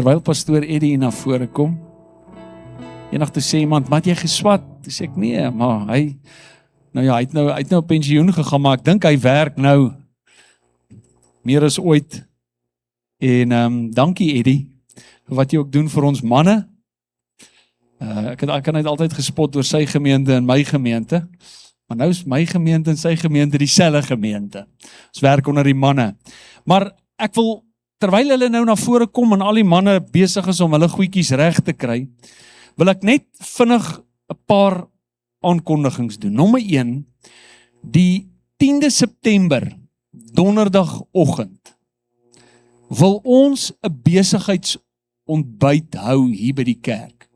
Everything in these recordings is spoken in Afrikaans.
Terwyl pastoor Eddie na vore kom, eendag toe sê iemand, maar het jy geswat? Toe sê ek, nee, maar hy het nou op pensioen gegaan, maar ek dink hy werk nou meer as ooit. En dankie Eddie, vir wat jy ook doen vir ons manne. Ek kan het altyd gespot oor sy gemeente en my gemeente, maar nou is my gemeente en sy gemeente dieselfde gemeente. Ons werk onder die manne. Maar ek wil, terwyl hulle nou na vore kom en al die manne besig is om hulle goedjies reg te kry, wil ek net vinnig 'n paar aankondigings doen. Nommer 1, die 10de September, donderdagoggend, wil ons 'n besigheidsontbyt hou hier by die kerk.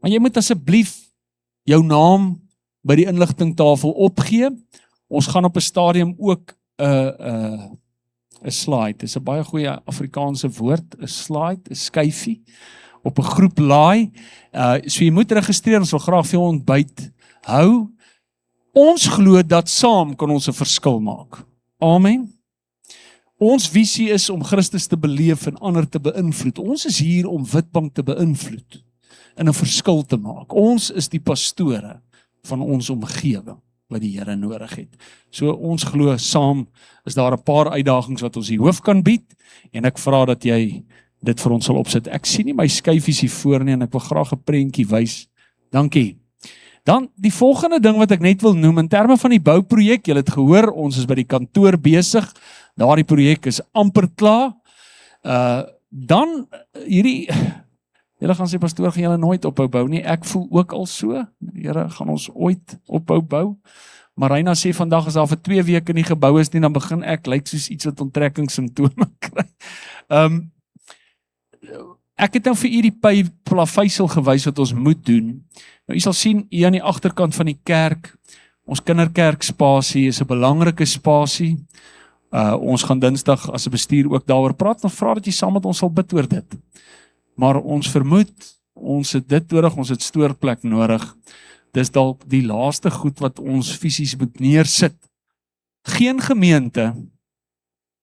Maar jy moet asseblief jou naam by die inligtingtafel opgee. Ons gaan op 'n stadium ook 'n slide, dis 'n baie goeie Afrikaanse woord, 'n slide, 'n skyfie, op 'n groep laai. So jy moet registreer, ons wil graag vir jou ontbyt hou. Ons glo dat saam kan ons 'n verskil maak. Amen. Ons visie is om Christus te beleef en ander te beïnvloed. Ons is hier om Witbank te beïnvloed en 'n verskil te maak. Ons is die pastore van ons omgewing wat die Here nodig het. So ons glo saam is daar 'n paar uitdagings wat ons die hoof kan bied en ek vra dat jy dit vir ons sal opsit. Ek sien nie my skyfies hier voor nie en ek wil graag 'n prentjie wys. Dankie. Dan die volgende ding wat ek net wil noem in terme van die bouprojek, julle het gehoor, ons is by die kantoor besig. Daardie projek is amper klaar. Dan hierdie, julle gaan sê pastoor, gaan julle nooit ophou bou nie. Ek voel ook al so. Here, gaan ons ooit ophou bou? Marina sê vandag as daar vir 2 weke nie gebou is nie, dan begin ek lyk soos iets wat onttrekkingssimptome kry. Ek het nou vir u die plaveisel gewys wat ons moet doen. Nou, u sal sien, hier aan die agterkant van die kerk, ons kinderkerk spasie is 'n belangrike spasie. Ons gaan Dinsdag as 'n bestuur ook daaroor praat, en vra dat jy saam met ons sal bid oor dit. Maar ons vermoed, ons het dit nodig, ons het stoorplek nodig. Dis dalk die laaste goed wat ons fisies moet neersit. Geen gemeente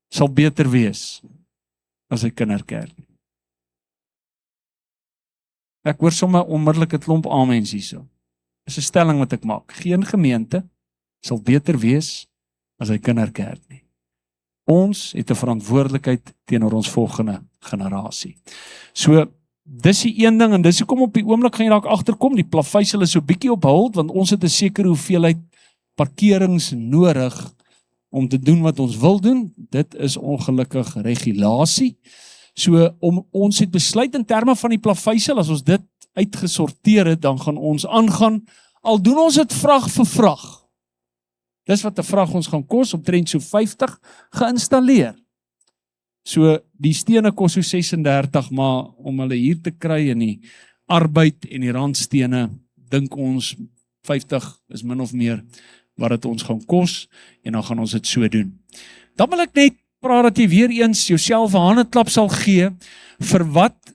sal beter wees as 'n kinderkerk. Ek hoor sommer onmiddellik 'n klomp amens hierso. Dis 'n stelling wat ek maak. Geen gemeente sal beter wees as 'n kinderkerk nie. Ons het 'n verantwoordelikheid teenoor ons volgende generasie. So, dis die een ding, en dis hoekom op die oomblik gaan jy dalk agterkom, die plaveisel is so bietjie op hold, want ons het 'n sekere hoeveelheid parkerings nodig om te doen wat ons wil doen. Dit is ongelukkig regulasie. So, ons het besluit in terme van die plaveisel, as ons dit uitgesorteer het, dan gaan ons aangaan, al doen ons dit vrag vir vrag. Dis wat 'n vrag ons gaan kos, omtrent so 50 geïnstalleer. So, die stene kos so 36, maar om hulle hier te kry en die arbeid en die randstene, dink ons 50 is min of meer wat dit ons gaan kos, en dan gaan ons dit so doen. Dan wil ek net praat dat jy weer eens jouself 'n handeklap sal gee vir wat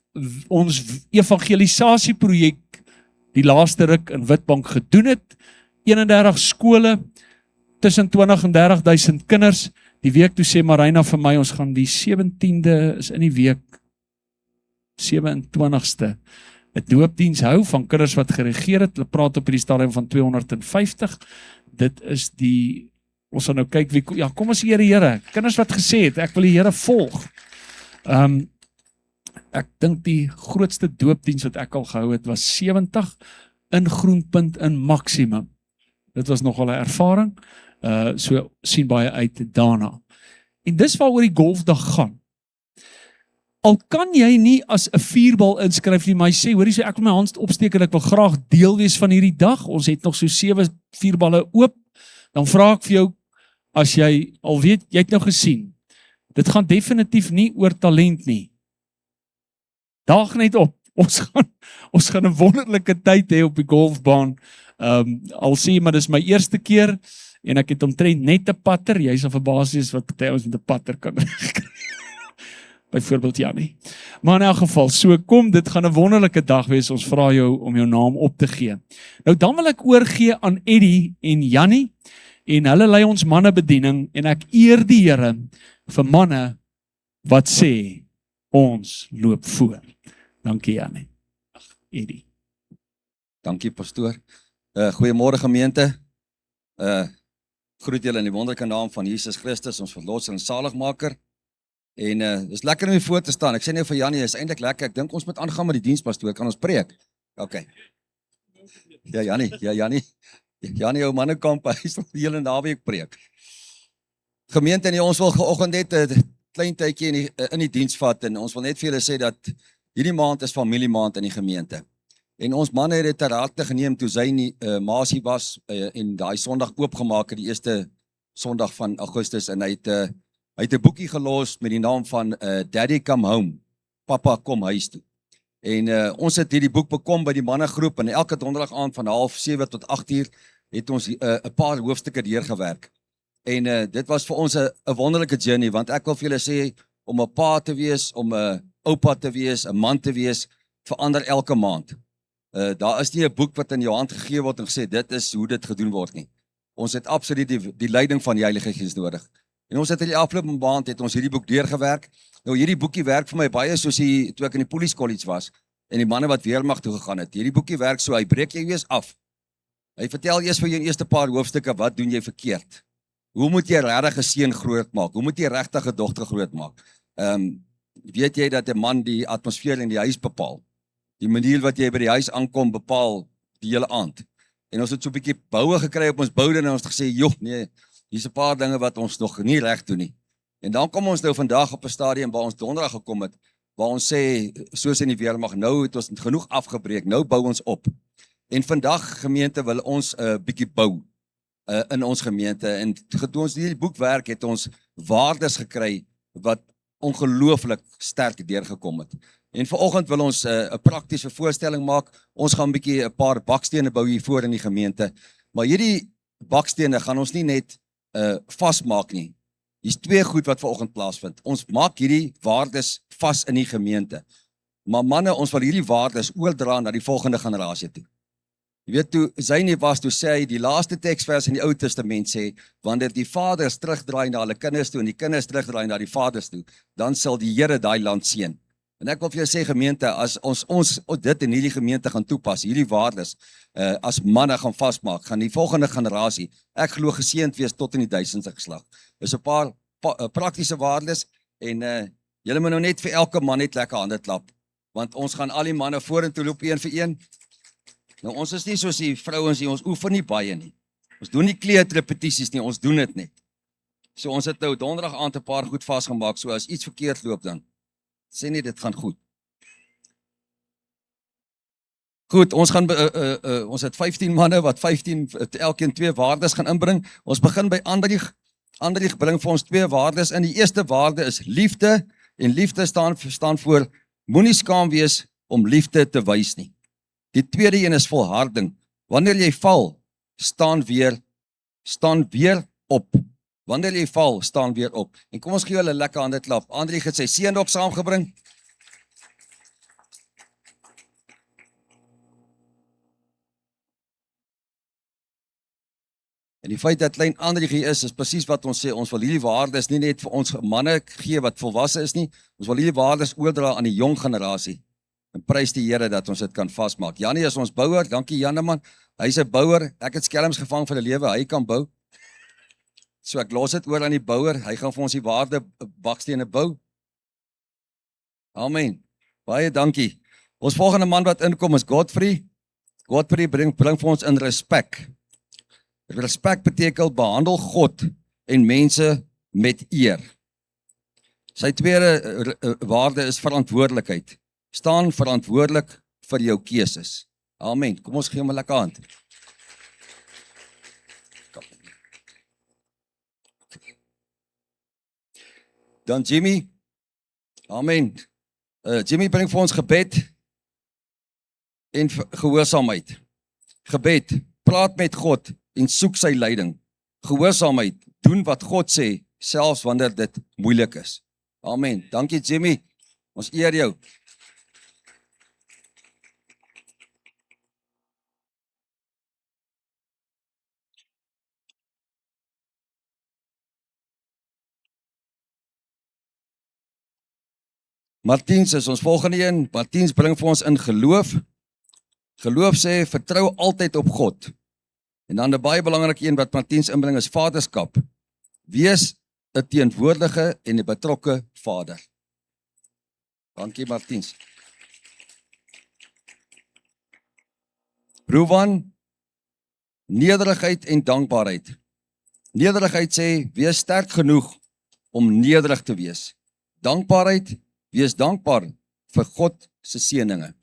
ons evangelisasieprojek die laaste ruk in Witbank gedoen het. 31 skole, tussen 20 en 30.000 kinders. Die week toe sê Marina vir my, ons gaan die 17de is in die week, 27ste, 'n doopdiens hou van kinders wat gereageer het. Hulle praat op die stadium van 250. Dit is die, ons sal nou kyk wie, ja, kom ons eer die Here. Kinders wat gesê het, ek wil die Here volg. Ek dink die grootste doopdiens wat ek al gehou het, was 70 in Groenpunt in Maximum. Dit was nogal 'n ervaring. So sien baie uit daarna. En dis waaroor die golfdag gaan. Al kan jy nie as 'n vuurbal inskryf nie, maar jy sê, hoorie, so ek wil my hand opsteek en ek wil graag deel wees van hierdie dag. Ons het nog so 7 vuurballe oop. Dan vra ek vir jou, as jy al weet, jy het nou gesien, dit gaan definitief nie oor talent nie. Daag net op. Ons gaan 'n wonderlike tyd hê op die golfbaan. Al sê maar dis my eerste keer en ek het omtrent net 'n patter. Jy sal verbaas wees wat party ons met 'n patter kan regkry. Byvoorbeeld Jannie. Maar in elk geval, so kom, dit gaan 'n wonderlike dag wees. Ons vra jou om jou naam op te gee. Nou dan wil ek oorgee aan Eddie en Jannie, en hulle lei ons manne bediening, en ek eer die Here vir manne wat sê ons loop voor. Dankie Jannie. Eddie. Dankie pastoor. Goeiemôre gemeente. Groet julle in die wonderlike naam van Jesus Christus, ons verlosser en saligmaker. En dis lekker om hier voor te staan. Ek sê net vir Jannie, is eintlik lekker. Ek dink ons moet aangaan met die diens pastoor. Kan ons preek? OK. Ja Jannie. Jannie ou mannekamp, hy sal die hele naweek preek. Gemeente, en ons wil vanoggend net 'n klein tydjie in die diens vat en ons wil net vir julle sê dat hierdie maand is familiemaand in die gemeente. En ons manne het dit ter harte geneem toe sy maasie was en daai Sondag oopgemaak het, die eerste Sondag van Augustus, en hy het 'n boekie gelos met die naam van Daddy Come Home, Papa kom huis toe. En ons het hierdie boek bekom by die mannegroep en elke donderdag aand van 6:30 tot 8:00 het ons 'n paar hoofstukke deurgewerk. En dit was vir ons 'n wonderlike journey, want ek wil vir julle sê, om 'n pa te wees, om 'n oupa te wees, 'n man te wees, verander elke maand. Daar is nie 'n boek wat in jou hand gegee word en gesê, dit is hoe dit gedoen word nie. Ons het absoluut die leiding van die Heilige Gees nodig. En ons het in die afgelope maand het ons hierdie boek deurgewerk. Nou hierdie boekie werk vir my baie soos toe ek in die Police College was en die manne wat weermag toe gegaan het. Hierdie boekie werk so, hy breek jou eers af. Hy vertel eers vir jou in eerste paar hoofstukke, wat doen jy verkeerd? Hoe moet jy regtig 'n seun groot maak? Hoe moet jy regtig 'n dogter groot maak? Weet jy dat 'n man die atmosfeer in die huis bepaal? Die manier wat jy by die huis aankom bepaal die hele aand. En ons het so 'n bietjie boue gekry op ons boude en ons het gesê, joh, nee, hier's 'n paar dinge wat ons nog nie reg doen nie. En dan kom ons nou vandag op 'n stadium waar ons donderdag gekom het, waar ons sê, soos in die weermag, nou het ons genoeg afgebreek, nou bou ons op. En vandag, gemeente, wil ons 'n bietjie bou in ons gemeente. En toe ons hierdie boek werk, het ons waardes gekry wat ongelooflik sterk deurgekom het. En vanoggend wil ons 'n praktiese voorstelling maak. Ons gaan 'n bietjie 'n paar bakstene bou hier voor in die gemeente. Maar hierdie bakstene gaan ons nie net vasmaak nie. Hier's twee goed wat vanoggend plaasvind. Ons maak hierdie waardes vas in die gemeente. Maar manne, ons wil hierdie waardes oordra na die volgende generasie toe. Jy weet, toe Zynie was, toe sê hy, die laaste teksvers in die Ou Testament sê, wanneer die vaders terugdraai na hulle kinders toe en die kinders terugdraai na die vaders toe, dan sal die Here daai land seën. En ek wil vir jou sê, gemeente, as ons dit in hierdie gemeente gaan toepas, hierdie waardes, as manne gaan vasmaak, gaan die volgende generasie, ek glo, geseënd wees tot in die 1000ste geslag. Dis 'n paar praktiese waardes, en julle moet nou net vir elke man net lekker hande klap, want ons gaan al die manne vorentoe loop een vir een. Nou ons is nie soos die vrouens nie, ons oefen nie baie nie. Ons doen nie kleedrepetisies nie, ons doen dit net. So ons het nou donderdag aand 'n paar goed vasgemaak, so as iets verkeerd loop dan sê nie dit gaan goed. Goed, ons gaan ons het 15 manne wat 15 elkeen 2 waardes gaan inbring. Ons begin by Andrieg. Andrieg bring vir ons 2 waardes in. Die eerste waarde is liefde, en liefde staan voor moenie skaam wees om liefde te wys nie. Die tweede een is volharding. Wanneer jy val, staan weer op. Wanneer jy val, staan weer op. En kom ons gee hulle 'n lekker hande klap. Andrieg het sy seun op saamgebring. En die feit dat klein Andrieg hier is presies wat ons sê, ons wil hierdie waardes nie net vir ons manne gee wat volwasse is nie, ons wil hierdie waardes oordra aan die jong generasie. En prys die Here dat ons dit kan vasmaak. Jannie is ons bouer, dankie Janneman. Hy's 'n bouer, ek het skelms gevang vir 'n lewe, hy kan bou. So ek los dit oor aan die bouer, hy gaan vir ons die waarde bakstene bou. Amen. Baie dankie. Ons volgende man wat inkom is Godfrey. Godfrey bring vir ons in respek. Respek beteken behandel God en mense met eer. Sy tweede waarde is verantwoordelikheid. Staan verantwoordelik vir jou keuses. Amen. Kom ons gee hom 'n lekker hand. Dan Jimmy. Amen. Jimmy bring vir ons gebed en gehoorsaamheid. Gebed, praat met God en soek sy leiding. Gehoorsaamheid, doen wat God sê, selfs wanneer dit moeilik is. Amen. Dankie Jimmy. Ons eer jou. Martiens is ons volgende een. Martiens bring vir ons in geloof. Geloof sê, vertrou altyd op God. En dan 'n baie belangrike een wat Martiens inbring is vaderskap. Wees 'n teenwoordige en 'n betrokke vader. Dankie Martiens. Rowan, nederigheid en dankbaarheid. Nederigheid sê, wees sterk genoeg om nederig te wees. Dankbaarheid, wees dankbaar vir God se seëninge.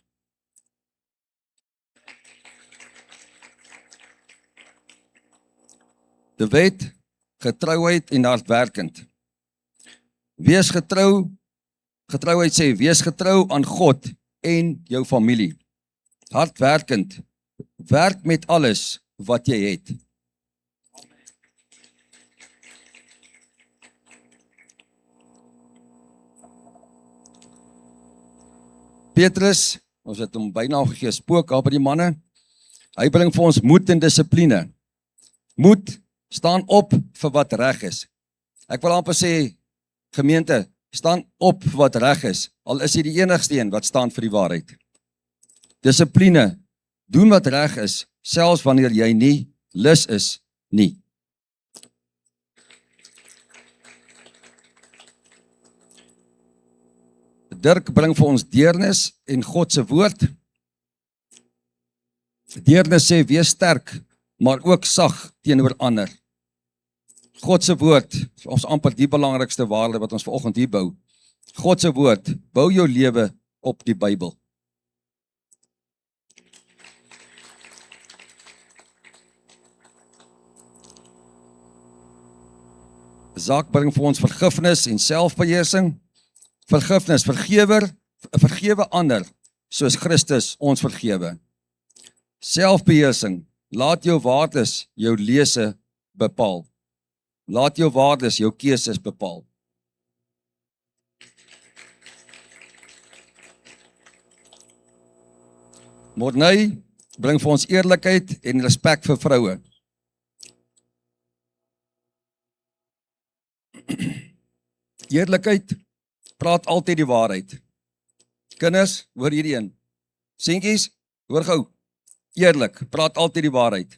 De wet, getrouheid en hardwerkend. Wees getrou, getrouheid sê, wees getrou aan God en jou familie. Hardwerkend, werk met alles wat jy het. Petrus, ons het hom byna gegee spook daar by die manne. Hy bring vir ons moed en dissipline. Moed, staan op vir wat reg is. Ek wil amper sê, gemeente, staan op vir wat reg is, al is jy die enigste een wat staan vir die waarheid. Dissipline, doen wat reg is, selfs wanneer jy nie lus is nie. Dirk bring vir ons deernis en God se woord. Deernis sê, wees sterk, maar ook sag teenoor ander. God se woord, ons amper die belangrikste waarde wat ons vanoggend hier bou. God se woord, bou jou lewe op die Bybel. Zaak bring vir ons vergifnis en selfbeheersing. Vergifnis, vergewe ander, soos Christus ons vergewe. Selfbeheersing, laat jou waardes jou lese bepaal. Laat jou waardes jou keuses bepaal. Morney bring vir ons eerlikheid en respek vir vroue. Eerlikheid, praat altyd die waarheid. Kinders, hoor hierdie een. Seentjies, hoor gou. Eerlik, praat altyd die waarheid.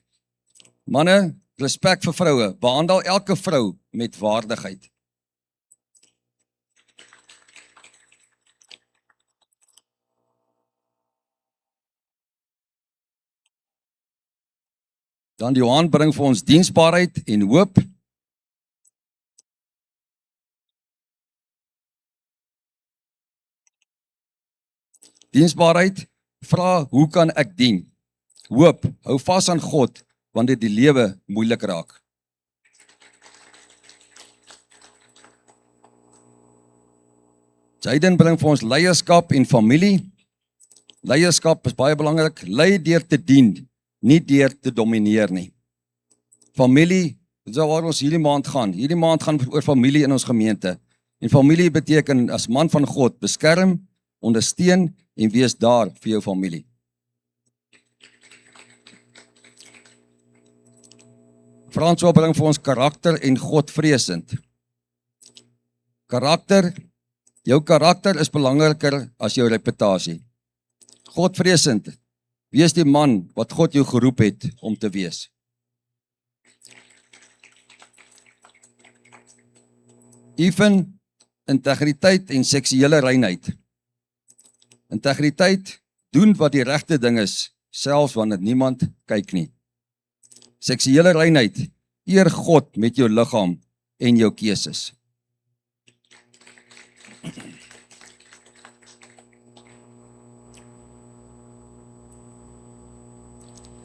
Manne, respek vir vroue, behandel elke vrou met waardigheid. Dan Johan bring vir ons diensbaarheid en hoop. Diensbaarheid, vra hoe kan ek dien? Hoop, hou vas aan God, wanneer die lewe moeilik raak. Jaden bring vir ons leierskap en familie. Leierskap is baie belangrik, lei deur te dien, nie deur te domineer nie. Familie, dit is waar ons hierdie maand gaan. Hierdie maand gaan oor familie in ons gemeente. En familie beteken as man van God, beskerm, ondersteun en wees daar vir jou familie. François bring vir ons karakter en Godvreesend. Karakter, jou karakter is belangriker as jou reputasie. Godvreesend, wees die man wat God jou geroep het om te wees. Even, integriteit en seksuele reinheid. Integriteit, doen wat die regte ding is, selfs wanneer niemand kyk nie. Seksuele reinheid, eer God met jou liggaam en jou keuses.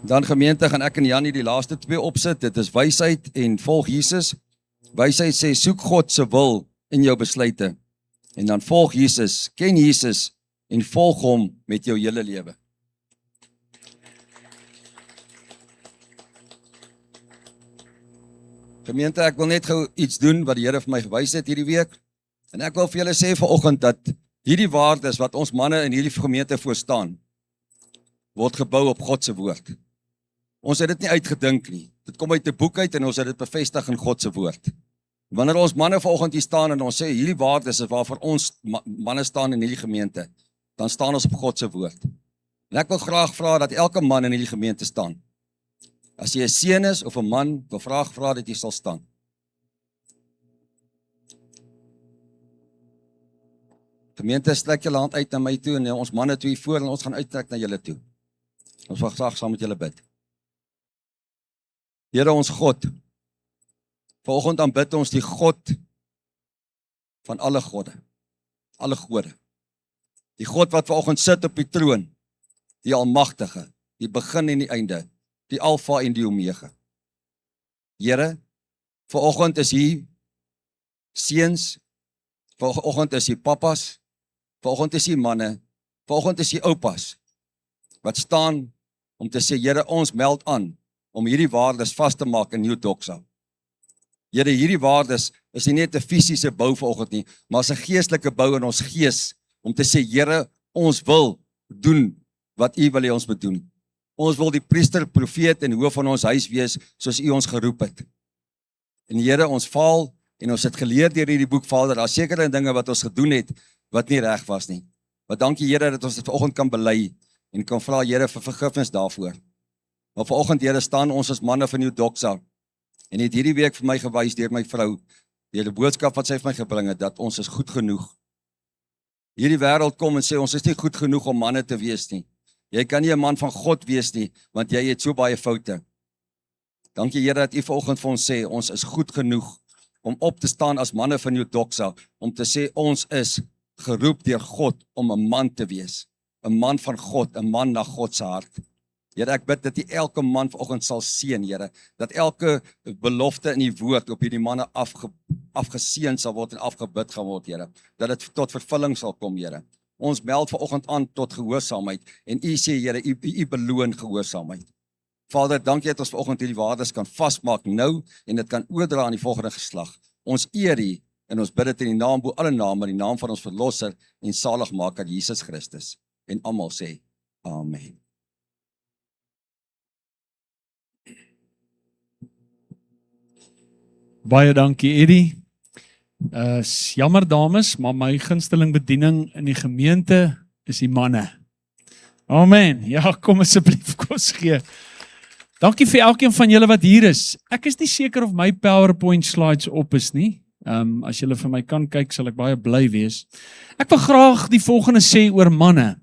Dan gemeente gaan ek en Janie die laaste twee opsit, dit is wysheid en volg Jesus. Wysheid sê, soek God se wil in jou besluite. En dan volg Jesus, ken Jesus en volg hom met jou hele lewe. Gemeente, ek wil net gou iets doen wat die Here vir my gewys het hierdie week. En ek wil vir julle sê vanoggend dat hierdie waardes wat ons manne in hierdie gemeente voor staan, word gebou op God se woord. Ons het dit nie uitgedink nie. Dit kom uit 'n boek uit en ons het dit bevestig in God se woord. Wanneer ons manne vanoggend hier staan en ons sê, hierdie waardes is waarvoor ons manne staan in hierdie gemeente, dan staan ons op God se woord. En ek wil graag vra dat elke man in hierdie gemeente staan. As jy 'n seun is of 'n man, wil vra dat jy sal staan. Gemeente, strek julle hand uit na my toe en ons manne toe hier voor en ons gaan uittrek na julle toe. Ons wil graag saam met julle bid. Here ons God, vanoggend aanbid ons die God van alle gode. Die God wat vanoggend sit op die troon, die almagtige, die begin en die einde, die alfa en die omega. Here, vanoggend is hier seuns, vanoggend is hier papas, vanoggend is hier manne, vanoggend is hier oupas, wat staan om te sê, Here, ons meld aan, om hierdie waardes vas te maak in New Doxa. Here, hierdie waardes is nie net 'n fisiese bou vanoggend nie, maar is 'n geestelike bou in ons gees, om te sê, Here, ons wil doen wat U wil hê ons moet doen. Ons wil die priester, profeet en hoof van ons huis wees, soos U ons geroep het. En Here, ons faal, en ons het geleer deur hierdie boek Vader, daar sekere dinge wat ons gedoen het, wat nie reg was nie. Maar dankie Here, dat ons dit vanoggend kan bely, en kan vra Here vir vergifnis daarvoor. Maar vanoggend Here, staan ons as manne van New Doxa, en het hierdie week vir my gewys deur my vrou, deur die boodskap wat sy vir my gebring het, dat ons is goed genoeg. Hierdie wêreld kom en sê, ons is nie goed genoeg om manne te wees nie. Jy kan nie 'n man van God wees nie, want jy het so baie foute. Dankie Here dat U vanoggend vir ons sê, ons is goed genoeg om op te staan as manne van New Doxa, om te sê, ons is geroep deur God om 'n man te wees. 'n Man van God, 'n man na God se hart. Here, ek bid dat U elke man vanoggend sal seën, Here, dat elke belofte in die woord op hierdie manne afgeseën sal word en afgebid gaan word, Here, dat dit tot vervulling sal kom, Here. Ons meld vanoggend aan tot gehoorsaamheid en U sê, Here, U beloon gehoorsaamheid. Vader, dankie dat ons vanoggend hierdie waardes kan vasmaak nou en dit kan oordra aan die volgende geslag. Ons eer U en ons bid dit in die naam bo alle name, in die naam van ons verlosser en saligmaker Jesus Christus. En almal sê, amen. Baie dankie, Eddie. Jammer dames, maar my gunsteling bediening in die gemeente is die manne. Amen. Ja, kom asseblief kos gee. Dankie vir elkeen van julle wat hier is. Ek is nie seker of my PowerPoint slides op is nie. As julle vir my kan kyk, sal ek baie bly wees. Ek wil graag die volgende sê oor manne.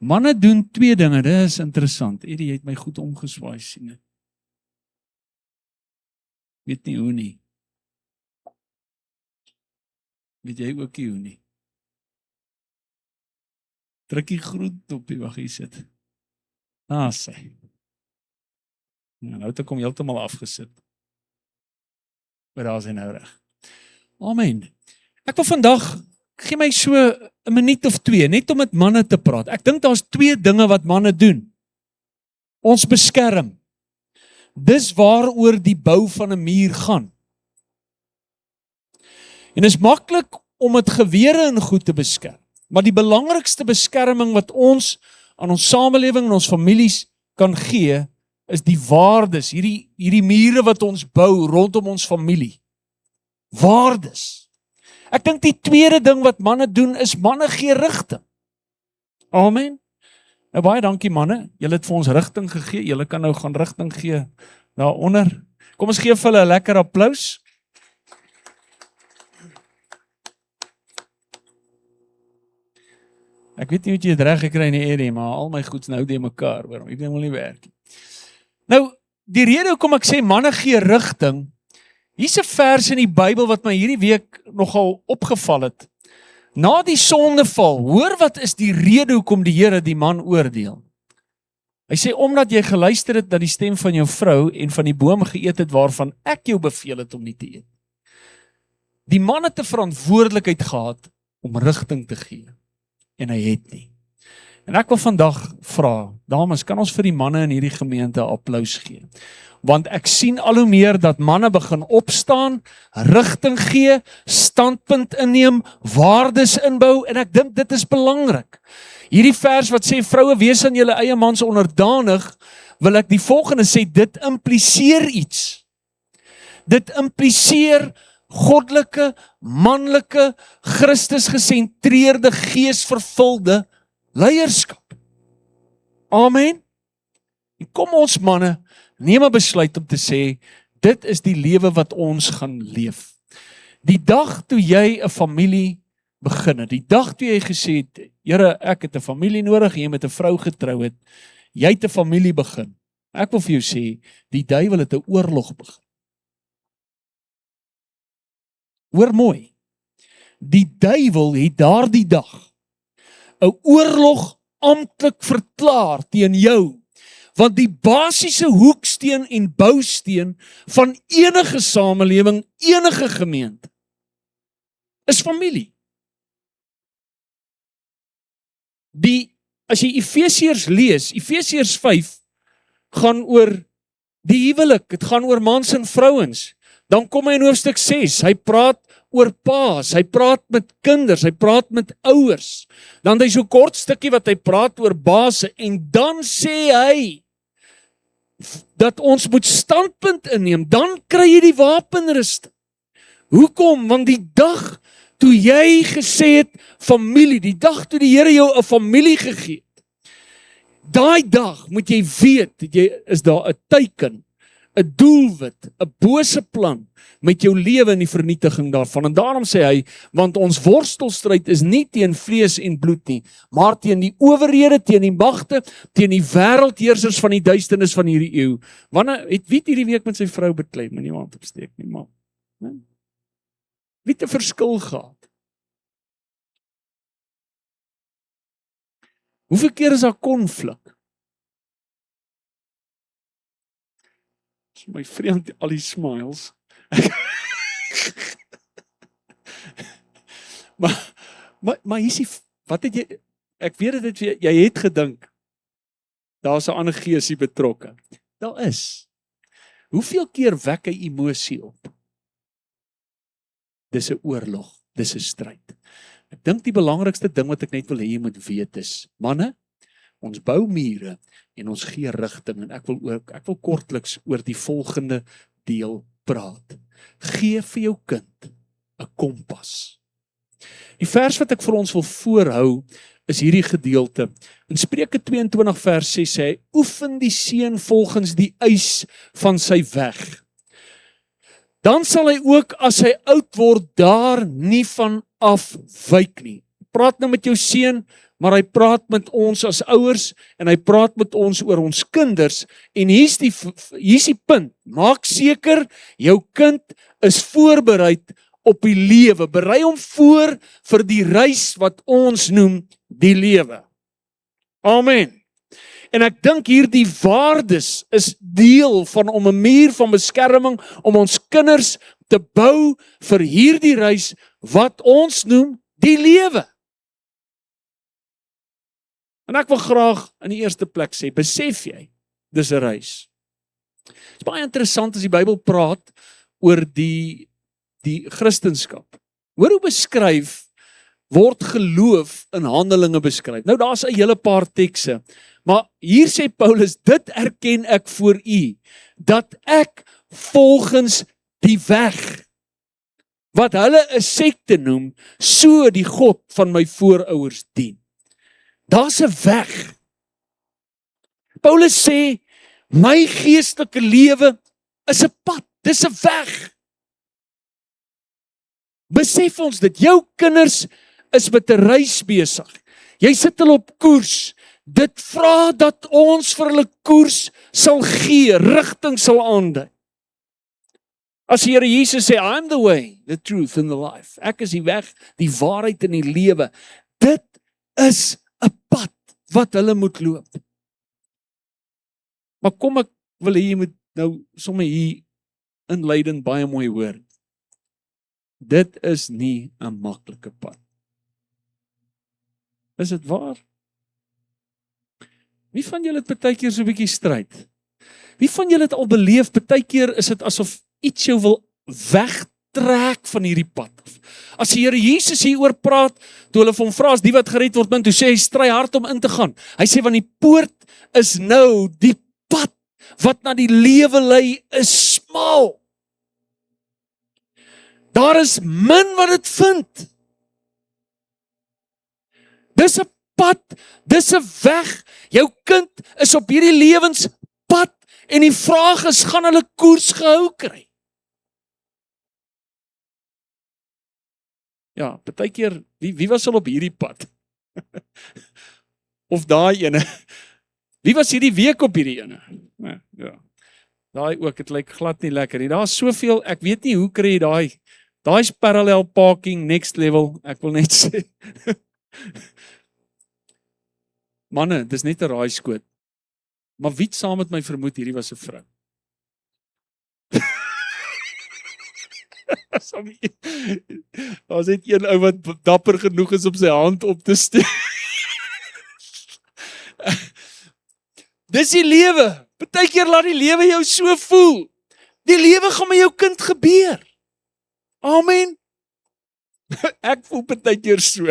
Manne doen 2 dinge, dit is interessant. Eddie, jy het my goed omgeswaai, sien dit. Weet nie hoe nie. Weet jy ook nie hoe nie. Druk die groet op die wag hier sit. Sê. Ja, nou het ek hom heeltemal afgesit. Maar daar is hy nou reg. Amen. Ek wil vandag, gee my so 'n minuut of 2, net om met manne te praat. Ek dink daar's 2 dinge wat manne doen. Ons beskerm. Dis waaroor die bou van 'n muur gaan. En is maklik om met gewere en goed te beskerm. Maar die belangrikste beskerming wat ons aan ons samelewing en ons families kan gee, is die waardes, hierdie mure wat ons bou rondom ons familie. Waardes. Ek dink die tweede ding wat manne doen is manne gee rigting. Amen. Nou baie dankie manne, julle het vir ons rigting gegee, julle kan nou gaan rigting gee daaronder. Kom ons gee vir hulle 'n lekker applaus. Ek weet nie hoe jy dit reg gekry nie, Eddie, maar al my goeds nou die mekaar, waarom ek dink wil nie werk nie. Nou, die rede hoekom ek sê manne gee rigting, hier's 'n vers in die Bybel wat my hierdie week nogal opgeval het. Na die sondeval, hoor wat is die rede hoekom die Here die man oordeel. Hy sê, omdat jy geluister het na die stem van jou vrou en van die boom geëet het waarvan ek jou beveel het om nie te eet. Die man het 'n verantwoordelikheid gehad om rigting te gee. En hy het nie. En ek wil vandag vra, dames, kan ons vir die manne in hierdie gemeente applaus gee? Want ek sien al hoe meer dat manne begin opstaan, rigting gee, standpunt inneem, waardes inbou, en ek dink dit is belangrik. Hierdie vers wat sê, vroue wees aan julle eie mans onderdanig, wil ek die volgende sê, dit impliseer iets. Dit impliseer goddelike, manlike, Christus-gesentreerde, geesvervulde leierskap. Amen. En kom ons manne, neem 'n besluit om te sê, dit is die lewe wat ons gaan leef. Die dag toe jy 'n familie begin het, die dag toe jy gesê het, Here, ek het 'n familie nodig, jy met 'n vrou getrou het, jy het 'n familie begin. Ek wil vir jou sê, die duiwel het 'n oorlog begin. Hoor mooi, die duiwel het daardie dag 'n oorlog amptelik verklaar teen jou, want die basiese hoeksteen en bousteen van enige samelewing, enige gemeente, is familie. As jy Efesiërs lees, Efesiërs 5, gaan oor die huwelik, het gaan oor mans en vrouens, dan kom hy in hoofstuk 6, hy praat oor paas, hy praat met kinders, hy praat met ouers, dan het hy so kort stukkie wat hy praat oor base, en dan sê hy, dat ons moet standpunt inneem, dan kry jy die wapenrusting. Hoekom? Want die dag toe jy gesê het, familie, die dag toe die Here jou 'n familie gegee het, daai dag moet jy weet, is daar 'n teiken, 'n doelwit, 'n bose plan met jou lewe en die vernietiging daarvan. En daarom sê hy, want ons worstelstryd is nie teen vlees en bloed nie, maar teen die owerhede, teen die magte, teen die wêreldheersers van die duisternis van hierdie eeu. Wanneer het wie hierdie week met sy vrou beklei, moet nie hand opsteek nie, maar wie het 'n verskil gehad? Hoeveel keer is daar konflik? My vriend, al die smiles. maar hier is wat het jy, ek weet dit, jy het gedink, daar's 'n ander gees hier betrokke. Daar is. Hoeveel keer wek hy emosie op? Dis 'n oorlog, dis 'n stryd. Ek dink die belangrikste ding wat ek net wil hê jy moet weet is, manne, ons bou mure en ons gee rigting, en ek wil kortliks oor die volgende deel praat. Gee vir jou kind 'n kompas. Die vers wat ek vir ons wil voorhou is hierdie gedeelte. In Spreuke 22 vers 6 sê hy, oefen die seun volgens die eis van sy weg. Dan sal hy ook as hy oud word daar nie van afwyk nie. Praat nou met jou seun, maar hy praat met ons as ouers en hy praat met ons oor ons kinders, en hier's die punt. Maak seker jou kind is voorberei op die lewe. Berei hom voor vir die reis wat ons noem die lewe. Amen. En ek dink hierdie waardes is deel van om 'n muur van beskerming om ons kinders te bou vir hierdie reis wat ons noem die lewe. En ek wil graag in die eerste plek sê, besef jy, dis 'n reis. Dit is baie interessant as die Bybel praat oor die Christendom. Hoor hoe beskryf word geloof in Handelinge beskryf. Nou daar's 'n hele paar tekste, maar hier sê Paulus, dit erken ek voor u, dat ek volgens die weg, wat hulle 'n sekte noem, so die God van my voorouers dien. Daar's 'n weg. Paulus sê, my geestelike lewe is 'n pad, dis 'n weg. Besef ons dit, jou kinders is met 'n reis besig. Jy sit hulle op koers. Dit vra dat ons vir hulle koers sal gee, rigting sal aandui. As die Here Jesus sê, I'm the way, the truth and the life. Ek is die weg, die waarheid en die lewe. Dit is 'n pad wat hulle moet loop. Maar kom ek wil hê jy moet nou sommer hier inleidend baie mooi hoor. Dit is nie 'n maklike pad. Is dit waar? Wie van julle het baie keer so 'n bietjie stryd? Wie van julle het al beleef, baie keer is dit asof iets jou wil wegtrek van hierdie pad af. As die Here Jesus hieroor praat, toe hulle vir hom vra, as die wat gered word min, toe sê hy, stry hard om in te gaan. Hy sê, want die poort is nou, die pad wat na die lewe lei is smal. Daar is min wat dit vind. Dis 'n pad, dis 'n weg. Jou kind is op hierdie lewenspad en die vraag is, gaan hulle koers gehou kry? Ja, partykeer, wie was al op hierdie pad? Of daai ene? Wie was hierdie week op hierdie ene? Ja. Daai ook, dit lyk glad nie lekker nie. Daar's soveel, ek weet nie hoe kry jy daai's parallel parking next level, ek wil net sê. Manne, dis net 'n raaiskoot. Maar wie het saam met my vermoed hierdie was 'n vrou? Daar's net een ou wat dapper genoeg is om sy hand op te steek. Dis die lewe. Partykeer laat die lewe jou so voel. Die lewe gaan met jou kind gebeur. Amen. Ek voel partykeer so.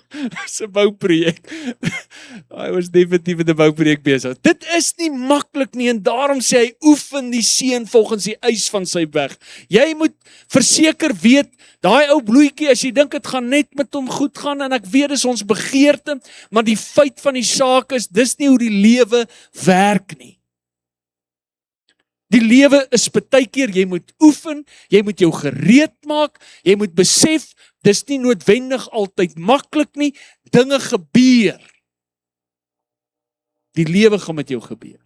Dis 'n bouprojek. Hy was definitief met 'n bouprojek besig. Dit is nie maklik nie en daarom sê hy oefen die seun volgens die eis van sy weg. Jy moet verseker weet, daai ou bloetjie, as jy dink dit gaan net met hom goed gaan, en ek weet dis ons begeerte, maar die feit van die saak is, dis nie hoe die lewe werk nie. Die lewe is partykeer, jy moet oefen, jy moet jou gereed maak, jy moet besef, dis nie noodwendig altyd maklik nie, dinge gebeur. Die lewe gaan met jou gebeur.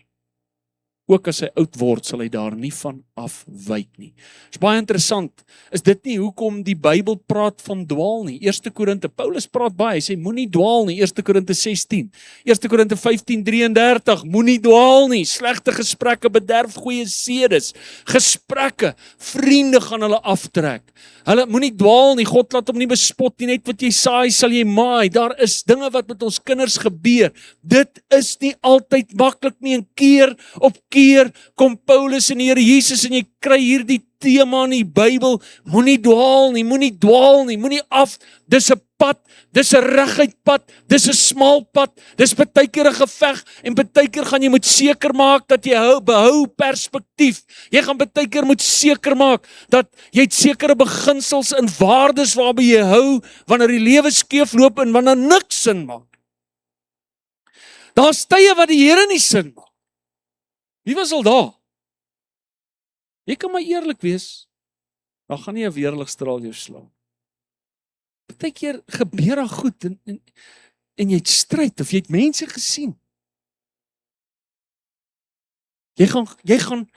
Ook as hy oud word, sal hy daar nie van afwyk nie. Is baie interessant, is dit nie hoekom die Bybel praat van dwaal nie? 1 Korinte, Paulus praat baie, hy sê moenie dwaal nie, 1 Korinte 16, 1 Korinte 15:33, moenie dwaal nie, slegte gesprekke bederf goeie sedes, gesprekke, vriende gaan hulle aftrek. Hulle moenie dwaal nie, God laat hom nie bespot nie, net wat jy saai sal jy maai. Daar is dinge wat met ons kinders gebeur. Dit is nie altyd maklik nie, en keer op keer kom Paulus en die Here Jesus en jy kry hierdie tema in die Bybel, moenie dwaal nie, moenie af, dis 'n pad, dis 'n reguit pad, dis 'n smal pad, dis partykeer 'n geveg, en partykeer gaan jy moet seker maak dat jy behou perspektief, jy gaan partykeer moet seker maak dat jy het sekere beginsels en waardes waarby jy hou, wanneer die lewe skeef loop en wanneer niks sin maak. Daar's tye wat die Here nie sin maak. Wie was al daar? Jy kan maar eerlik wees, dan gaan nie 'n weerligstraal jou slaan. Partykeer gebeur daar goed en jy het stryd of jy het mense gesien. Jy gaan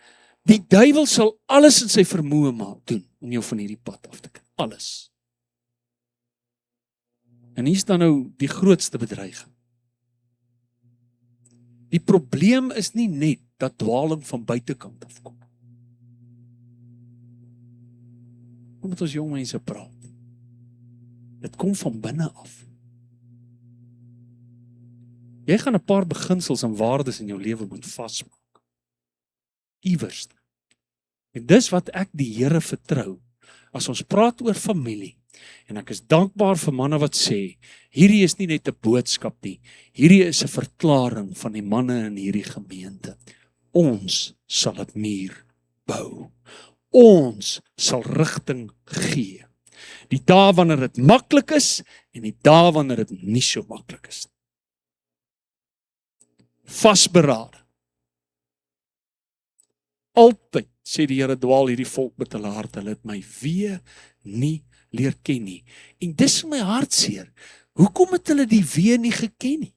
die duiwel sal alles in sy vermoë maak doen om jou van hierdie pad af te kry. Alles. En hier is dan nou die grootste bedreiging. Die probleem is nie net dat dwaling van buitekant afkom. Hoe moet ons jong mense praat? Dit kom van binne af. Jy gaan 'n paar beginsels en waardes in jou lewe moet vasmaak. Iewers. En dis wat ek die Here vertrou. As ons praat oor familie, en ek is dankbaar vir manne wat sê, hierdie is nie net 'n boodskap nie, hierdie is 'n verklaring van die manne in hierdie gemeente. Ons sal 'n muur bou. Ons sal rigting gee. Die dae wanneer dit maklik is en die dae wanneer dit nie so maklik is. Vasberade. Altyd sê die Here, dwaal hierdie volk met hulle hart, hulle het my wee nie leer ken nie. En dis my hartseer. Hoekom het hulle die wee nie geken nie?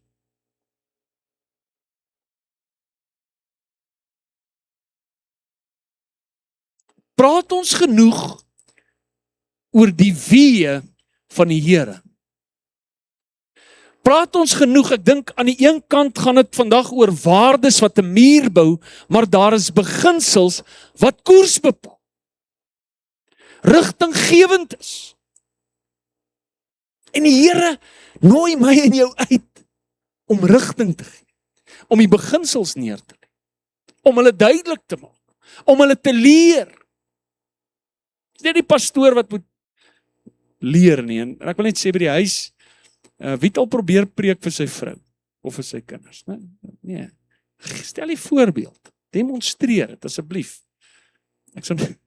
Praat ons genoeg oor die wee van die Here? Praat ons genoeg, ek dink aan die een kant gaan dit vandag oor waardes wat 'n muur bou, maar daar is beginsels wat koers bepaal. Rigtinggewend is. En die Here nooi my en jou uit om rigting te gee, om die beginsels neer te lê, om hulle duidelik te maak, om hulle te leer. Dis nie die pastoor wat moet leer nie, en ek wil net sê by die huis, wie het al probeer preek vir sy vrou, of vir sy kinders? Nee, stel die voorbeeld, demonstreer het asseblief. Ek sê,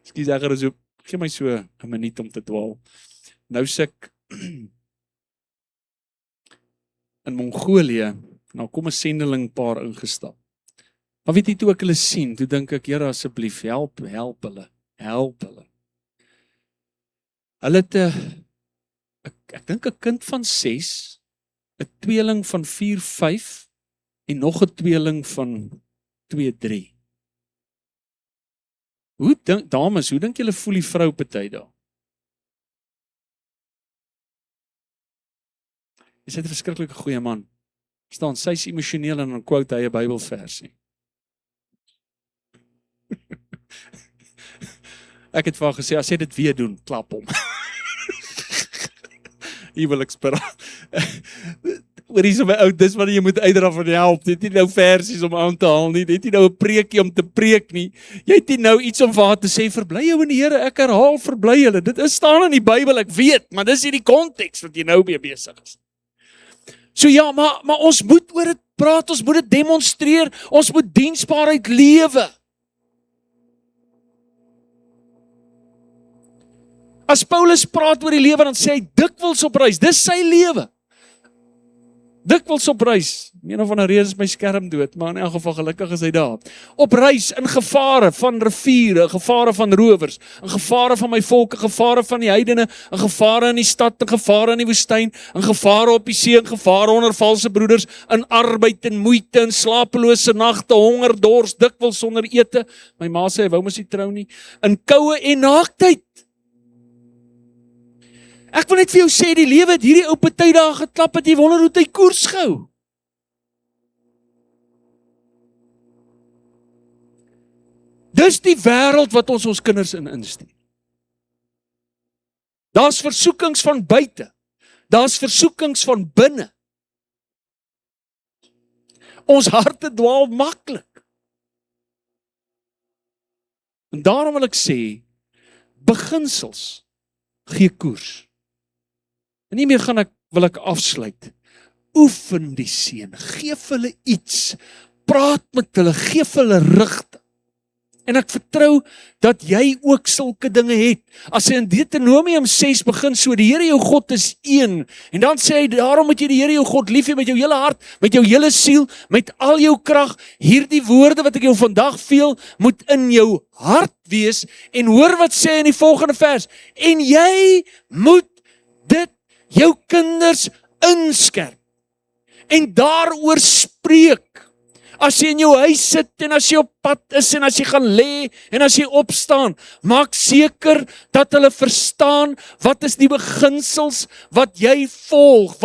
ekskuus, ek gaan so Gee my so 'n minuut om te dwaal. Nou sê ek in Mongolië, nou kom 'n sendeling paar ingestap. Maar weet jy, toe ek hulle sien, toe dink ek, Here asseblief, help hulle. Hulle het ek dink 'n kind van 6, 'n tweeling van 4, 5 en nog 'n tweeling van 2, 3. Dames, hoe dink julle voel die vrou party daar? Is dit 'n verskriklike goeie man? Staan, sy's emosioneel en dan quote hy 'n Bybelversie. Ek het vir haar gesê, as jy dit weer doen, klap hom. Hier wil ek spira. Oor hier so my ou, dis wat jy moet uitdra van die help. Dit het nie nou versies om aan te haal nie. Dit het nie nou 'n preekie om te preek nie. Jy het nie nou iets om vir haar te sê, verbly jou in die Here, ek herhaal, verbly julle. Dit is staan in die Bybel, ek weet, maar dis nie die konteks wat jy nou mee besig is. So ja, maar ons moet oor dit praat, ons moet dit demonstreer, ons moet diensbaarheid lewe. As Paulus praat oor die lewe, dan sê hy dikwels op reis, dis sy lewe. Dikwels op reis, een of ander rede is my skerm dood, maar in elk geval gelukkig is hy daar. Op reis, in gevare van riviere, gevare van rowers, in gevare van my volk, in gevare van die heidene, in gevare in die stad, in gevare in die woestyn, in gevare op die see, in gevare onder valse broeders, in arbeid en moeite, in slapelose nagte, honger, dors, dikwels sonder ete. My ma sê, hy wou mos nie trou nie. In koue en naaktheid. Ek wil net vir jou sê, die lewe het hierdie ou party daar geklap, het jy wonder hoe hy koers gehou. Dis die wêreld wat ons kinders instuur. Daar's versoekings van buite. Daar's versoekings van binne. Ons harte dwaal maklik. En daarom wil ek sê, beginsels gee koers. En nie meer wil ek afsluit. Oefen die seun, geef hulle iets, praat met hulle, geef hulle rigting. En ek vertrou dat jy ook sulke dinge het. As hy in Deuteronomium 6 begin so, die Here jou God is een, en dan sê hy, daarom moet jy die Here jou God lief hê met jou hele hart, met jou hele siel, met al jou krag. Hierdie woorde wat ek jou vandag veel, moet in jou hart wees, en hoor wat sê in die volgende vers, en jy moet dit jou kinders inskerp, en daaroor spreek, as jy in jou huis sit, en as jy op pad is, en as jy gaan lê, en as jy opstaan, maak seker dat hulle verstaan, wat is die beginsels wat jy volg,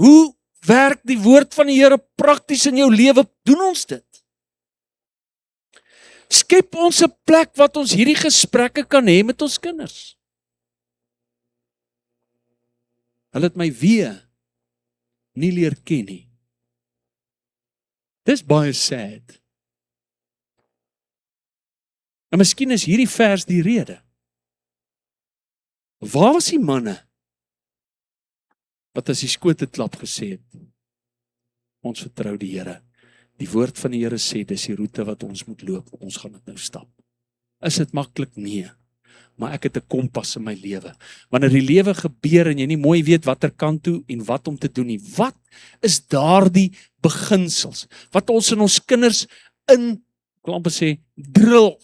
hoe werk die woord van die Here prakties in jou lewe, doen ons dit? Skep ons 'n plek wat ons hierdie gesprekke kan hê met ons kinders. Hulle het my weer nie leer ken nie. Dis baie sad. En miskien is hierdie vers die rede. Waar was die manne wat as die skote klap gesê het, ons vertrou die Here. Die woord van die Here sê, dis die roete wat ons moet loop, ons gaan dit nou stap. Is dit maklik? Nee. Maar ek het 'n kompas in my lewe. Wanneer die lewe gebeur en jy nie mooi weet watter kant toe en wat om te doen nie, wat is daardie beginsels wat ons in ons kinders in, ek wil amper sê, drill?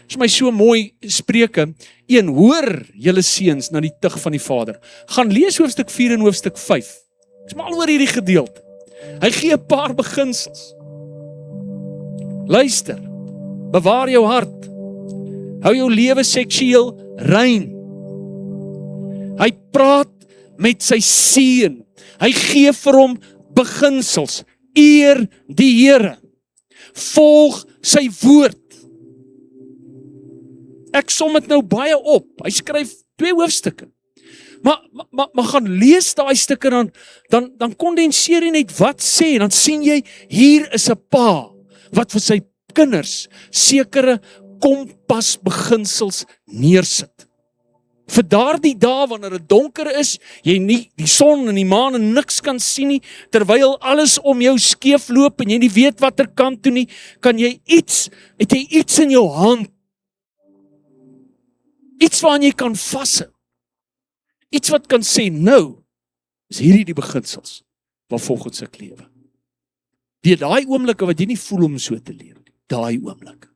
Dis my so mooi Spreuke 1, hoor julle seuns na die tug van die Vader. Gaan lees hoofstuk 4 en hoofstuk 5. Dis maar al oor hierdie gedeelte. Hy gee 'n paar beginsels. Luister, bewaar jou hart. Hou jou lewe seksueel rein. Hy praat met sy seun. Hy gee vir hom beginsels. Eer die Here. Volg sy woord. Ek som dit nou baie op. Hy skryf 2 hoofstukke. Maar gaan lees daai stukke, dan kondenseer jy net wat sê, en dan sien jy, hier is 'n pa, wat vir sy kinders sekere kompasbeginsels neersit. Vir daardie dae wanneer dit donker is, jy nie die son en die maan en niks kan sien nie, terwyl alles om jou skeef loop en jy nie weet watter kant toe nie, het jy iets in jou hand Iets waaraan jy kan vashou. Iets wat kan sê, nou, is hierdie die beginsels, wat volgens ek lewe. Die daai oomblikke wat jy nie voel om so te leef nie, daai oomblikke.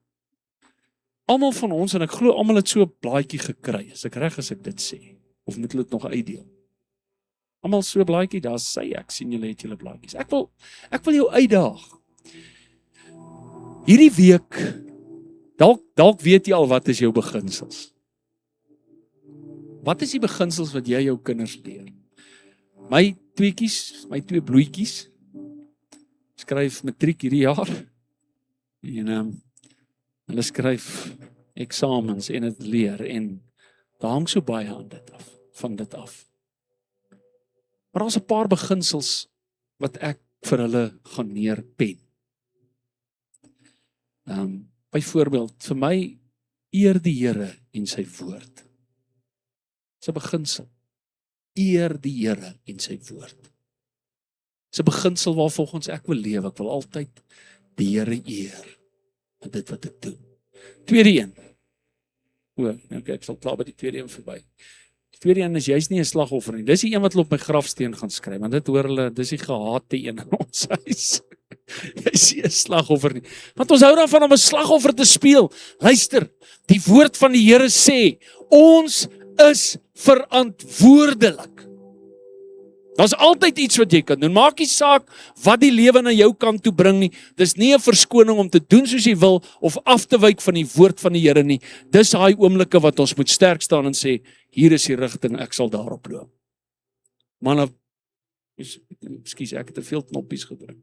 Almal van ons, en ek glo almal het so 'n blaadjie gekry, as ek reg as ek dit sê, of moet hulle dit nog uitdeel? Almal so 'n blaadjie, daar sê ek sien julle het julle blaadjies. Ek wil jou uitdaag. Hierdie week, dalk weet jy al wat is jou beginsels. Wat is die beginsels wat jy jou kinders leer? My twee bloetjies, skryf matriek hierdie jaar, en hulle skryf eksamens en het leer, en daar hang so baie aan van dit af. Maar daar's 'n paar beginsels wat ek vir hulle gaan neerpen. Byvoorbeeld, vir my, eer die Here en sy woord. Dis 'n beginsel. Eer die Here en sy woord. Dis 'n beginsel waarvolgens ek wil lewe. Ek wil altyd die Here eer met dit wat ek doen. Tweede een. Okay, ek sal klaar by die tweede een verby. Die tweede een is, jy's nie 'n slagoffer nie. Dis die een wat hulle op my grafsteen gaan skryf, want dit hoor hulle, dis die gehate een in ons huis. Jy's nie 'n slagoffer nie. Want ons hou daarvan om 'n slagoffer te speel. Luister, die woord van die Here sê, ons is verantwoordelik. Daar's altyd iets wat jy kan doen. Maak nie saak wat die lewe na jou kant toe bring nie. Dis nie 'n verskoning om te doen soos jy wil of af te wyk van die woord van die Here nie. Dis daai oomblikke wat ons moet sterk staan en sê, hier is die rigting, ek sal daarop loop. Manne, ekskuus, ek het te veel knoppies gedruk.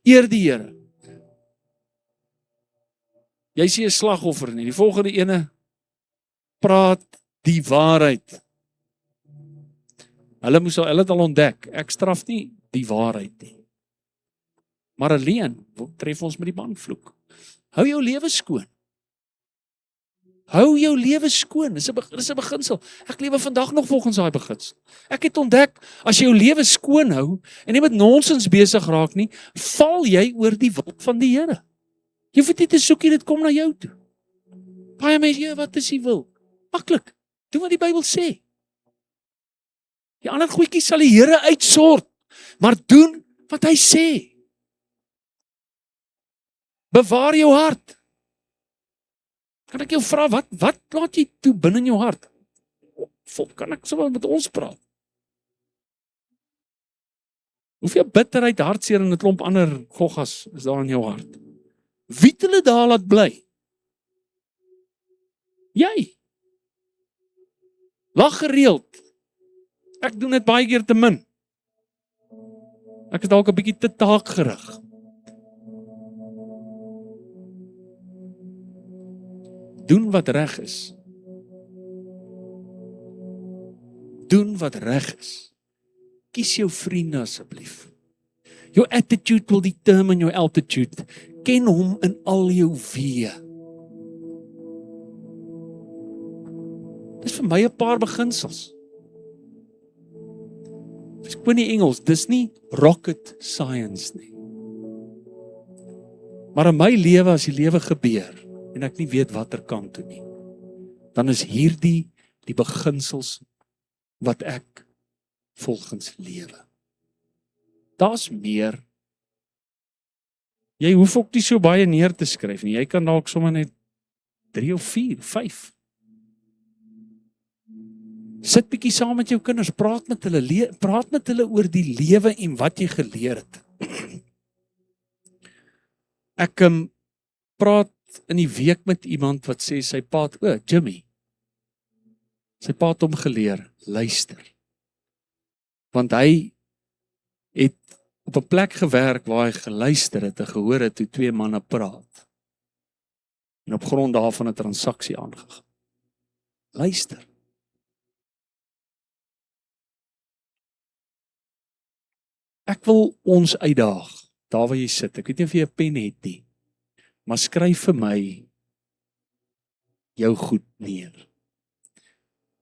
Eer die Here. Jy sê 'n slagoffer nie. Die volgende ene, praat die waarheid. Hulle het al ontdek, ek straf nie die waarheid nie. Maar alleen, tref ons met die banvloek. Hou jou lewe skoon. Hou jou lewe skoon, dis 'n beginsel. Ek lewe vandag nog volgens daai beginsel. Ek het ontdek, as jy jou lewe skoon hou, en nie met nonsens besig raak nie, val jy oor die wil van die Here. Jy hoef nie te soek nie, dit kom na jou toe. Baie mense, wat is die wil? Maklik, doen wat die Bybel sê. Die ander goedjies sal die Here uitsort, maar doen wat hy sê. Bewaar jou hart. Kan ek jou vra, wat laat jy toe binne in jou hart? Kan ek sommer met ons praat? Hoeveel bitterheid, hartseer en 'n klomp ander goggas is daar in jou hart? Wie het hulle daar laat bly? Jy. Lag gereeld. Ek doen dit baie keer te min. Ek is dalk 'n bietjie te taakgerig. Doen wat reg is. Doen wat reg is. Kies jou vriende asseblief. Your attitude will determine your altitude. Ken hom in al jou weë. Dis vir my 'n paar beginsels. Ek weet nie Engels, dis nie rocket science nie. Maar in my lewe, as die lewe gebeur, en ek nie weet watter kant toe nie, dan is hierdie die beginsels wat ek volgens lewe. Daar's meer. Jy hoef ook nie so baie neer te skryf nie. Jy kan dalk sommer net 3 of 4, 5. Sit bietjie saam met jou kinders, praat met hulle oor die lewe en wat jy geleer het. Ek praat in die week met iemand wat sê sy pa het, Jimmy, sy pa het hom geleer, luister. Want hy het op 'n plek gewerk waar hy geluister het en gehoor het hoe 2 manne praat. En op grond daarvan 'n transaksie aangegaan. Luister. Ek wil ons uitdaag, daar waar jy sit. Ek weet nie of jy 'n pen het nie, maar skryf vir my jou goed neer.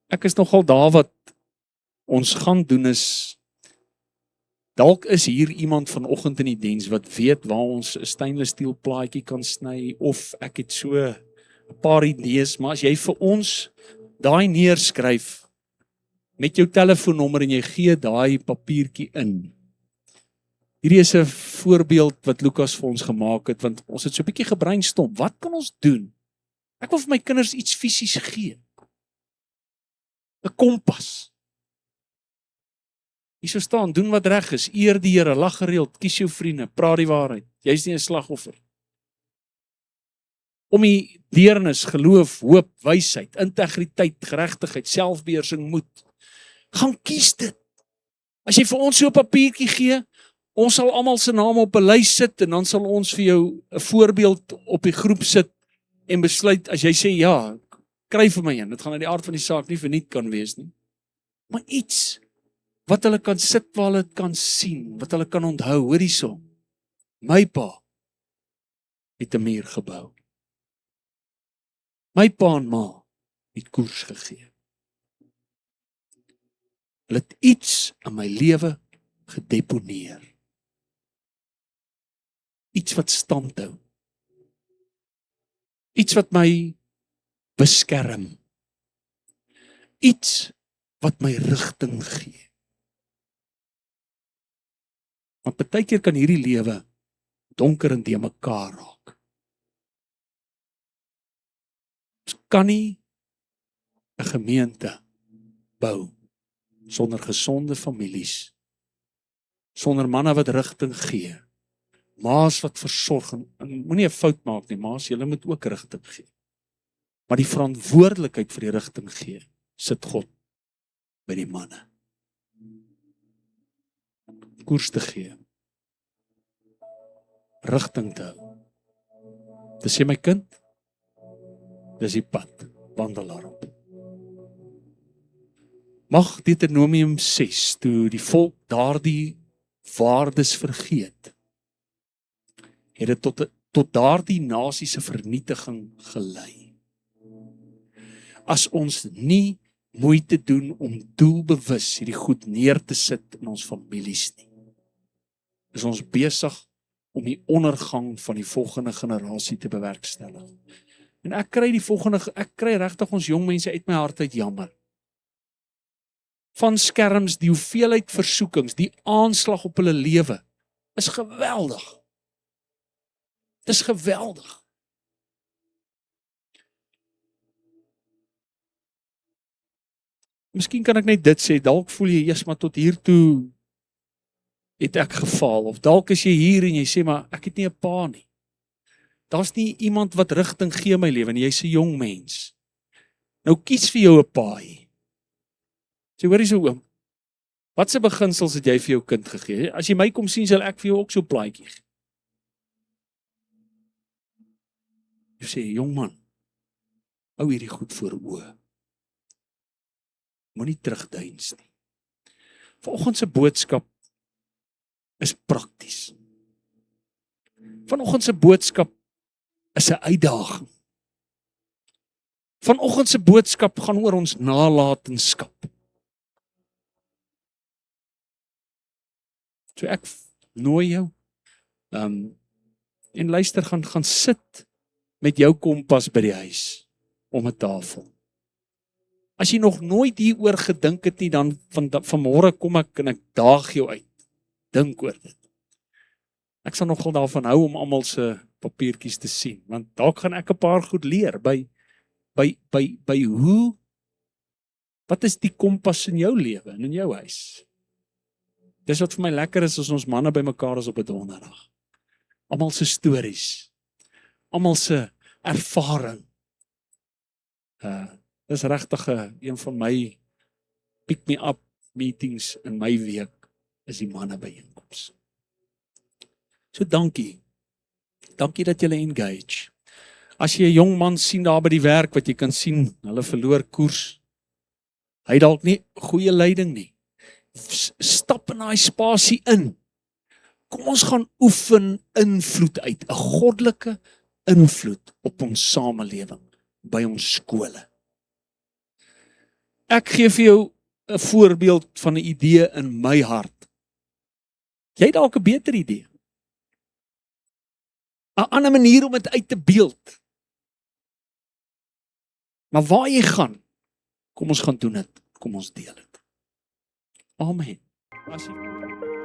Ek is nogal daar wat ons gaan doen is, dalk is hier iemand vanoggend in die diens wat weet waar ons 'n stainless steel plaatjie kan sny, of ek het so 'n paar idees, maar as jy vir ons daai neerskryf met jou telefoonnommer en jy gee daai papiertjie in. Hierdie is 'n voorbeeld wat Lukas vir ons gemaak het, want ons het so 'n bietjie gebrainstorm. Wat kan ons doen? Ek wil vir my kinders iets fisies gee. 'n Kompas. Hierso staan, doen wat reg is, eer die Here, lag gereeld, kies jou vriende, praat die waarheid. Jy's nie 'n slagoffer. Om die deernis, geloof, hoop, wysheid, integriteit, geregtigheid, selfbeheersing, moed. Gaan kies dit. As jy vir ons so 'n papiertjie gee, ons sal almal se name op 'n lys sit en dan sal ons vir jou 'n voorbeeld op die groep sit en besluit as jy sê ja, kry vir my een. Dit gaan uit die aard van die saak nie verniet kan wees nie. Maar iets wat hulle kan sit waar hulle dit kan sien, wat hulle kan onthou. Hoor hierso. My pa het 'n muur gebou. My pa en ma het koers gegee. Hulle het iets in my lewe gedeponeer. Iets wat stand hou. Iets wat my beskerm. Iets wat my rigting gee. Want baie keer kan hierdie lewe donker en de mekaar raak. Ons kan nie 'n gemeente bou sonder gesonde families, sonder manne wat rigting gee, ma's wat versorg, en moenie 'n fout maak nie, ma's, julle moet ook rigting gee. Maar die verantwoordelikheid vir die rigting gee, sit God by die manne. Koers te gee, rigting te hou. Dis sê my kind, dis die pad, wandel daarop. Mag Deuteronomium 6, toe die volk daardie waardes vergeet, het dit tot daardie nasie se vernietiging gelei. As ons nie moeite doen om doelbewus hierdie goed neer te sit in ons families nie, is ons besig om die ondergang van die volgende generasie te bewerkstellig. En ek kry regtig ons jong mense uit my hart uit jammer. Van skerms, die hoeveelheid versoekings, die aanslag op hulle lewe, is geweldig. Dit is geweldig. Miskien kan ek net dit sê, dalk voel jy, yes, maar tot hier toe het ek gefaal, of dalk is jy hier en jy sê, maar ek het nie 'n pa nie. Daar's nie iemand wat rigting gee in my lewe nie, jy's 'n jong mens. Nou kies vir jou 'n paai. Sê, hoor hierso oom, wat se beginsels het jy vir jou kind gegee? As jy my kom sien, sal ek vir jou ook so 'n plaatjie gee. Jy sê, jong man, hou hierdie goed voor oë. Moenie terugdeins nie. Vanoggend se boodskap is prakties. Vanoggend se boodskap is 'n uitdaging. Vanoggend se boodskap gaan oor ons nalatenskap. So ek nooi jou, en luister, gaan sit met jou kompas by die huis, om 'n tafel. As jy nog nooit hieroor gedink het nie, dan vanmôre kom ek en ek daag jou uit. Dink oor dit. Ek sal nogal daarvan hou om almal se papiertjies te sien, want dalk gaan ek 'n paar goed leer by hoe, wat is die kompas in jou lewe en in jou huis? Dis wat vir my lekker is as ons manne by mekaar is op 'n donderdag. Almal se stories, almal se ervaring. Dis regtig een van my pick me up meetings in my week, is die manne byeenkoms. So dankie. Dankie dat julle engage. As jy 'n jong man sien daar by die werk, wat jy kan sien, hulle verloor koers. Hy dalk nie goeie leiding nie. Stap in daai spasie in. Kom ons gaan oefen invloed uit, 'n goddelike invloed op ons samelewing, by ons skole. Ek gee vir jou 'n voorbeeld van 'n idee in my hart. Jy het dalk 'n beter idee. 'n Ander manier om dit uit te beeld. Maar waar jy gaan, Kom ons gaan doen dit. Kom ons deel dit. Amen. As jy